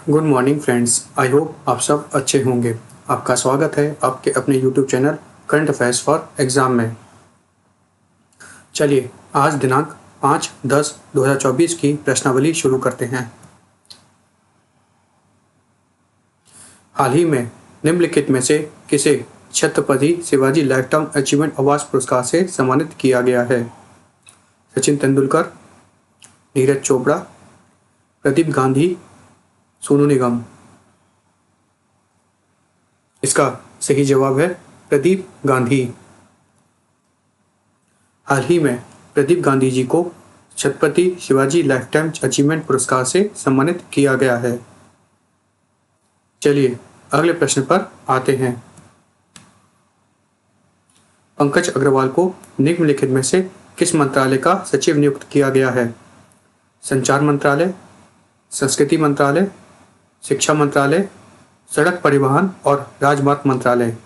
Good morning friends, I hope आप सब अच्छे होंगे। आपका स्वागत है आपके अपने YouTube channel current affairs for exam में। चलिए आज दिनांक 5/10/2024 की प्रश्नावली शुरू करते हैं। हाल ही में निम्नलिखित में से किसे Chhatrapati Shivaji life time achievement award पुरस्कार से सम्मानित किया गया है? सचिन तेंदुलकर, नीरज चोपड़ा, प्रदीप गांधी, सोनू निगम। इसका सही जवाब है प्रदीप गांधी। हाल ही में प्रदीप गांधी जी को Chhatrapati Shivaji life time achievement पुरस्कार से सम्मानित किया गया है। चलिए अगले प्रश्न पर आते हैं। पंकज अग्रवाल को निम्नलिखित में से किस मंत्रालय का सचिव नियुक्त किया गया है? संचार मंत्रालय, संस्कृति मंत्रालय, शिक्षा मंत्रालय, सड़क परिवहन और राजमार्ग मंत्रालय।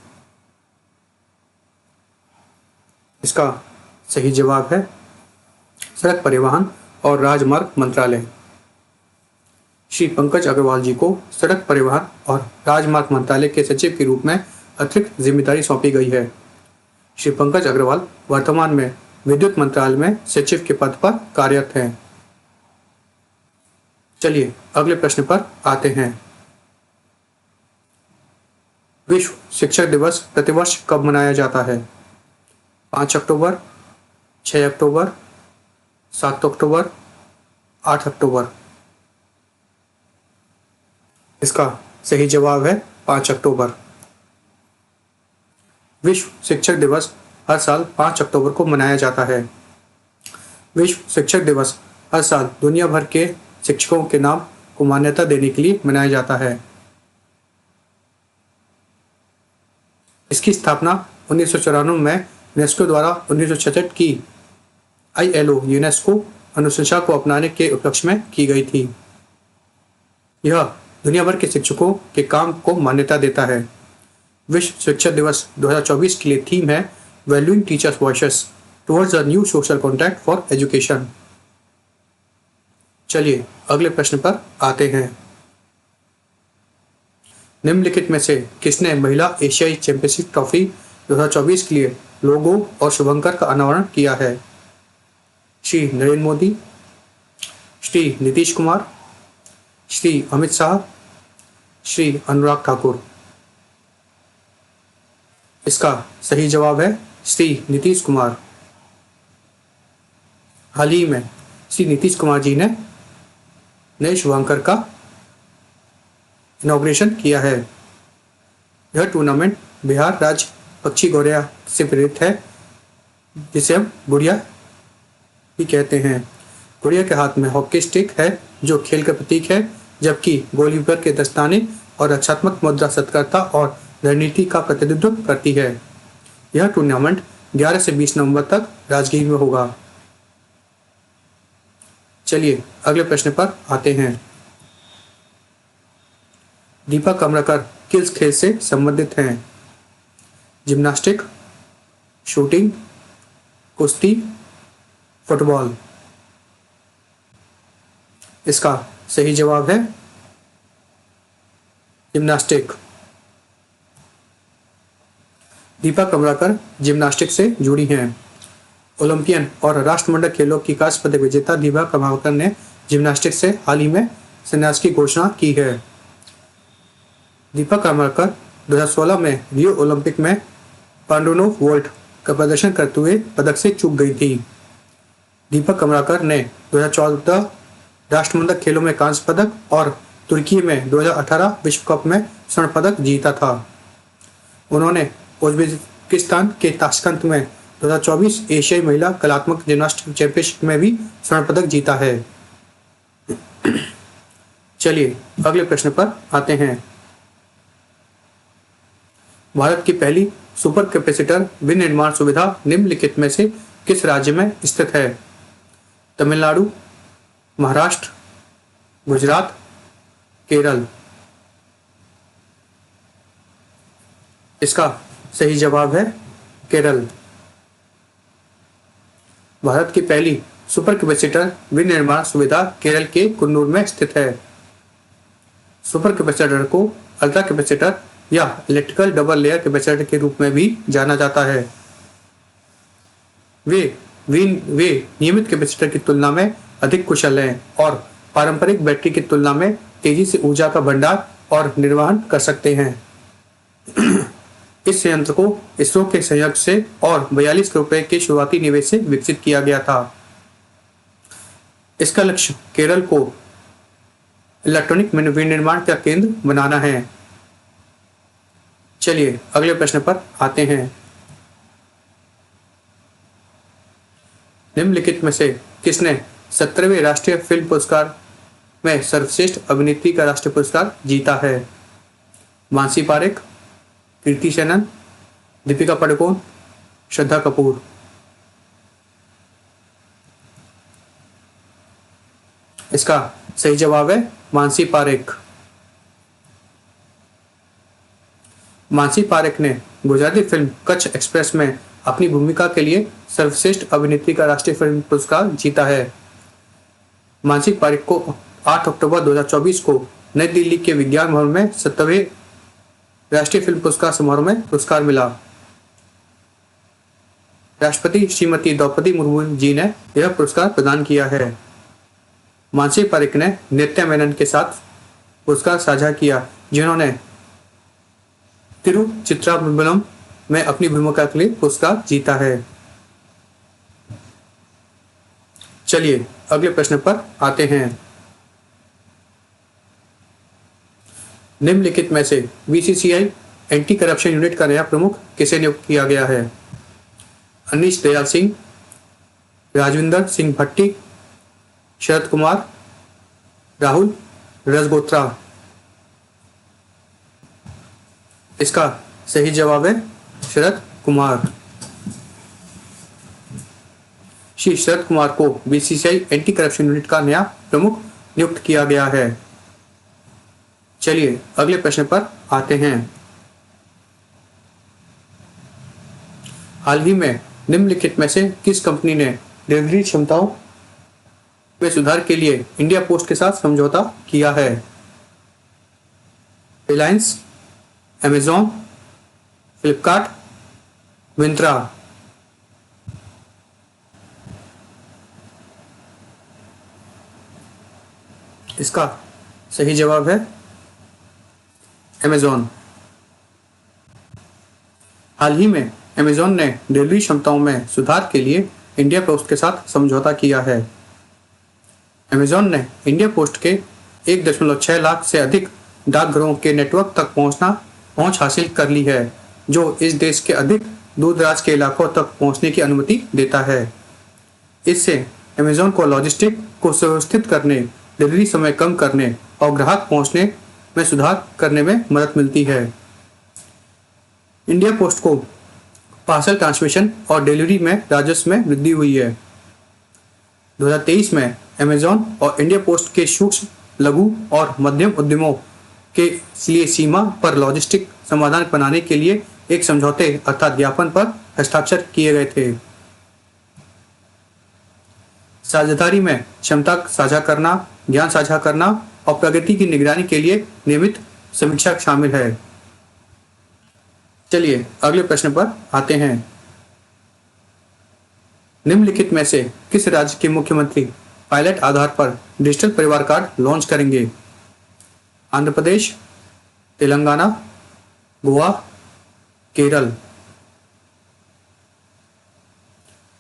इसका सही जवाब है सड़क परिवहन और राजमार्ग मंत्रालय। श्री पंकज अग्रवाल जी को सड़क परिवहन और राजमार्ग मंत्रालय के सचिव के रूप में अतिरिक्त जिम्मेदारी सौंपी गई है। श्री पंकज अग्रवाल वर्तमान में विद्युत मंत्रालय में सचिव के पद पर कार्यरत हैं। चलिए अगले प्रश्न पर आते हैं। विश्व शिक्षक दिवस प्रतिवर्ष कब मनाया जाता है? 5 अक्टूबर, 6 अक्टूबर, 7 अक्टूबर, 8 अक्टूबर। इसका सही जवाब है 5 अक्टूबर। विश्व शिक्षक दिवस हर साल 5 अक्टूबर को मनाया जाता है। विश्व शिक्षक दिवस हर साल दुनिया भर के शिक्षकों के नाम को मान्यता देने के लिए मनाया जाता है। इसकी स्थापना 1994 में यूनेस्को द्वारा 1966 की ILO यूनेस्को अनुशंसा को अपनाने के उपलक्ष्य में की गई थी। यह दुनिया भर के शिक्षकों के काम को मान्यता देता है। विश्व शिक्षक दिवस 2024 के लिए थीम है valuing teachers voices towards a new social contract for education. चलिए अगले प्रश्न पर आते हैं। निम्नलिखित में से किसने महिला एशियाई चैंपियनशिप ट्रॉफी 2024 के लिए लोगो और शुभंकर का अनावरण किया है? श्री नरेंद्र मोदी, श्री नीतीश कुमार, श्री अमित शाह, श्री अनुराग ठाकुर। इसका सही जवाब है श्री नीतीश कुमार। हाल ही में श्री नीतीश कुमार जी ने नए शुभंकर का इनॉग्रेशन किया है। यह टूर्नामेंट बिहार राज्य पक्षी गौरैया से प्रेरित है, जिसे हम गुड़िया भी कहते हैं। गुड़िया के हाथ में हॉकी स्टिक है जो खेल का प्रतीक है, जबकि गोलकीपर के दस्ताने और रक्षात्मक मुद्रा सत्कर्ता और रणनीति का प्रतिनिधित्व करती है। यह टूर्नामेंट 11 से 20 नवंबर तक राजगीर में होगा। चलिए अगले प्रश्न पर आते हैं। दीपक अमरकर किस खेल से संबंधित हैं? जिम्नास्टिक, शूटिंग, कुश्ती, फुटबॉल। इसका सही जवाब है जिम्नास्टिक। दीपक अमरकर जिम्नास्टिक से जुड़ी हैं। ओलंपियन और राष्ट्रमंडल खेलों की कांस्य पदक विजेता दीपक अमरकर ने जिम्नास्टिक से हाल ही में संन्यास की घोषणा की है। दीपक अमरकर 2016 में रियो ओलंपिक में पांडुनोव वोल्ट का प्रदर्शन करते हुए पदक से चूक गई थी। दीपक अमरकर ने 2014 राष्ट्रमंडल खेलों में कांस्य पदक और तुर्की में 2018 विश्व कप में स्वर्ण पदक जीता था। उन्होंने उज्बेकिस्तान के ताशकंद में 2024 एशियाई महिला कलात्मक जिम्नास्टिक चैंपियनशिप में भी स्वर्ण पदक जीता है। चलिए अगले प्रश्न पर आते हैं। भारत की पहली सुपर कैपेसिटर विनिर्माण सुविधा निम्नलिखित में से किस राज्य में स्थित है? तमिलनाडु, महाराष्ट्र, गुजरात, केरल। इसका सही जवाब है केरल। भारत की पहली सुपर कैपेसिटर विनिर्माण सुविधा केरल के कुन्नूर में स्थित है। सुपर कैपेसिटर को अल्ट्रा कैपेसिटर या इलेक्ट्रिकल डबल लेयर कैपेसिटर के रूप में भी जाना जाता है। वे वे नियमित कैपेसिटर की तुलना में अधिक कुशल हैं और पारंपरिक बैटरी की तुलना में तेजी से ऊर्जा का भंडार और निर्वहन कर सकते हैं। इस संयंत्र को इसरो के सहयोग से और 42 करोड़ रुपए के शुरुआती निवेश से विकसित किया गया था। इसका लक्ष्य केरल को इलेक्ट्रॉनिक विनिर्माण का केंद्र बनाना है। चलिए अगले प्रश्न पर आते हैं। निम्नलिखित में से किसने 17वें राष्ट्रीय फिल्म पुरस्कार में सर्वश्रेष्ठ अभिनेत्री का राष्ट्रीय पुरस्कार जीता है? मानसी पारेख, कृति सेनन, दीपिका पादुकोण, श्रद्धा कपूर। इसका सही जवाब है मानसी पारेख। मानसी पारेख ने गुजराती फिल्म कच्छ एक्सप्रेस में अपनी भूमिका के लिए सर्वश्रेष्ठ अभिनेत्री का राष्ट्रीय फिल्म पुरस्कार जीता है। मानसी पारेख को 8 अक्टूबर 2024 को नई दिल्ली के विज्ञान भवन में 17वें राष्ट्रीय फिल्म पुरस्कार समारोह में पुरस्कार मिला। राष्ट्रपति श्रीमती द्रौपदी मुर्मू जी ने यह पुरस्कार प्रदान किया है। मानसी पारेख ने नित्या मेनन के साथ पुरस्कार साझा किया, जिन्होंने तिरुचित्राम्बलम में अपनी भूमिका के लिए पुरस्कार जीता है। चलिए अगले प्रश्न पर आते हैं। निम्नलिखित में से बीसीसीआई एंटी करप्शन यूनिट का नया प्रमुख किसे नियुक्त किया गया है? अनीश दयाल सिंह, राजविंदर सिंह भट्टी, शरद कुमार, राहुल रजगोत्रा। इसका सही जवाब है शरद कुमार। श्री शरद कुमार को बीसीसीआई एंटी करप्शन यूनिट का नया प्रमुख नियुक्त किया गया है। चलिए अगले प्रश्न पर आते हैं। हाल ही में निम्नलिखित में से किस कंपनी ने डिलीवरी क्षमताओं में सुधार के लिए इंडिया पोस्ट के साथ समझौता किया है? रिलायंस, अमेजॉन, फ्लिपकार्ट, मिंत्रा। इसका सही जवाब है अमेजॉन। हाल ही में अमेजॉन ने डिलीवरी क्षमताओं में सुधार के लिए इंडिया पोस्ट के साथ समझौता किया है। अमेजॉन ने इंडिया पोस्ट के 1.6 लाख से अधिक डाकघरों के नेटवर्क तक पहुंच हासिल कर ली है, जो इस देश के अधिक दूर दराज के इलाकों तक पहुंचने की अनुमति देता है। इससे अमेजॉन को लॉजिस्टिक को सुव्यवस्थित करने, डिलीवरी समय कम करने और ग्राहक पहुंचने में सुधार करने में मदद मिलती है। इंडिया पोस्ट को पार्सल ट्रांसमिशन और डिलीवरी में राजस्व में वृद्धि हुई है। 2023 में अमेजॉन और इंडिया पोस्ट के सूक्ष्म, लघु और मध्यम उद्यमों के लिए सीमा पर लॉजिस्टिक समाधान बनाने के लिए एक समझौते अर्थात ज्ञापन पर हस्ताक्षर किए गए थे। साझेदारी में क्षमता साझा करना, ज्ञान साझा करना और प्रगति की निगरानी के लिए नियमित समीक्षा शामिल है। चलिए अगले प्रश्न पर आते हैं। निम्नलिखित में से किस राज्य के मुख्यमंत्री पायलट आधार पर डिजिटल परिवार कार्ड लॉन्च करेंगे? आंध्र प्रदेश, तेलंगाना, गोवा, केरल।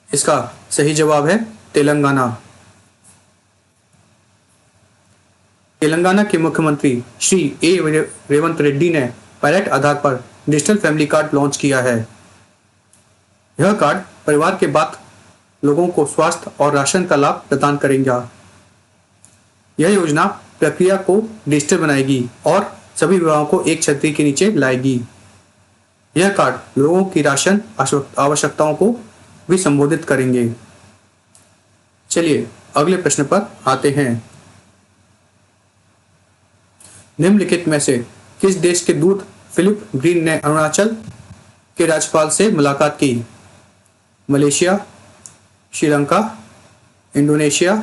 इसका सही जवाब है तेलंगाना। तेलंगाना के मुख्यमंत्री श्री रेवंत रेड्डी ने पायलट आधार पर डिजिटल फैमिली कार्ड लॉन्च किया है। यह कार्ड परिवार के बाद लोगों को स्वास्थ्य और राशन का लाभ प्रदान करेगा। यह योजना प्रक्रिया को डिजिटल बनाएगी और सभी विभागों को एक छतरी के नीचे लाएगी। यह कार्ड लोगों की राशन आवश्यकताओं को भी संबोधित करेंगे। चलिए अगले प्रश्न पर आते हैं। निम्नलिखित में से किस देश के दूत फिलिप ग्रीन ने अरुणाचल के राज्यपाल से मुलाकात की? Malaysia, Sri Lanka, Indonesia,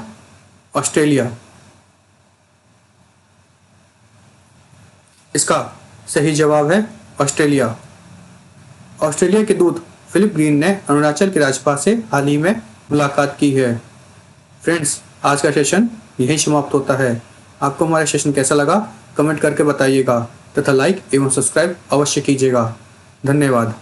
Australia. इसका सही जवाब है ऑस्ट्रेलिया। ऑस्ट्रेलिया के दूत फिलिप ग्रीन ने अरुणाचल के राज्यपाल से हाल ही में मुलाकात की है। फ्रेंड्स, आज का सेशन यहीं समाप्त होता है। आपको हमारा सेशन कैसा लगा कमेंट करके बताइएगा तथा लाइक एवं सब्सक्राइब अवश्य कीजिएगा। धन्यवाद।